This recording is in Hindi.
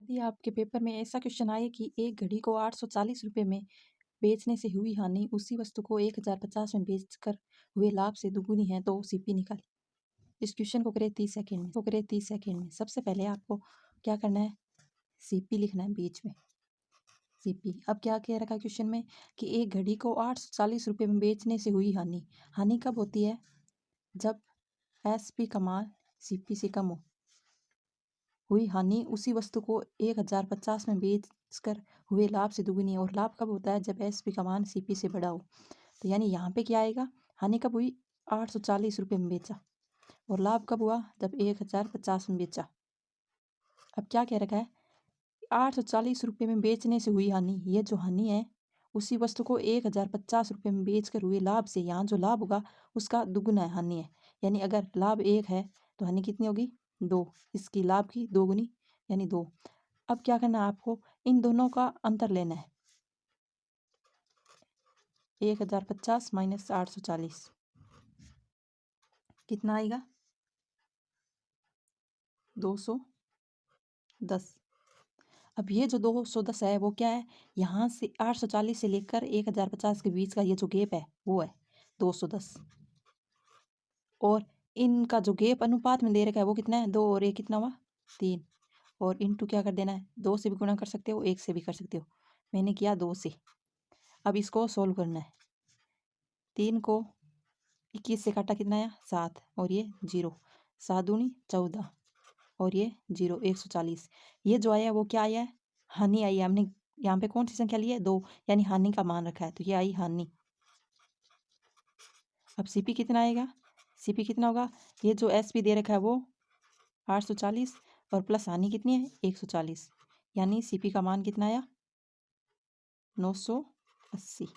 यदि आपके पेपर में ऐसा क्वेश्चन आए कि एक घड़ी को 840 रुपये में बेचने से हुई हानि उसी वस्तु को 1050 में बेचकर हुए लाभ से दुगुनी है तो सीपी निकालें। इस क्वेश्चन को करें 30 सेकेंड में। सबसे पहले आपको क्या करना है, सीपी लिखना है बीच में, सीपी। अब क्या कह रखा है क्वेश्चन में कि एक घड़ी को 840 रुपये में बेचने से हुई हानि। हानि कब होती है? जब एसपी का मान सीपी से कम हो। हुई हानि उसी वस्तु को 1050 में बेचकर हुए लाभ से दुगुनी है। और लाभ कब होता है? जब एसपी का मान सीपी से बड़ा हो। तो यानी यहाँ पे क्या आएगा, हानि कब हुई? 840 रुपये में बेचा। और लाभ कब हुआ? जब 1050 में बेचा। अब क्या कह रखा है, 840 रुपये में बेचने से हुई हानि। ये जो हानि है उसी वस्तु को 1050 रुपये में बेचकर हुए लाभ से, यहाँ जो लाभ होगा उसका दुगुना है हानि है। यानी अगर लाभ 1 है तो हानि कितनी होगी? 2। इसकी लाभ की दोगुनी यानी 2। अब क्या करना है आपको, इन दोनों का अंतर लेना है। 1050 माइनस 840 कितना आएगा? 210। अब ये जो 210 है वो क्या है, यहाँ से 840 से लेकर 1050 के बीच का ये जो गैप है वो है 210। और इनका जो गैप अनुपात में दे रखा है वो कितना है? 2 और 1 कितना हुआ? 3। और इंटू क्या कर देना है, 2 से भी गुणा कर सकते हो, 1 से भी कर सकते हो। मैंने किया 2 से। अब इसको सोल्व करना है। 3 को 21 से काटा कितना आया? 7। और ये 0। 7 दूनी 14 और ये 0 140। ये जो आया वो क्या आया है? हानि आई है। हमने यहाँ पे कौन सी संख्या ली है? 2, यानी हानि का मान रखा है तो ये आई हानि। अब सीपी कितना आएगा? सीपी कितना होगा? ये जो एसपी दे रखा है वो 840 और प्लस हानि कितनी है? 140। यानी सीपी का मान कितना आया? 980।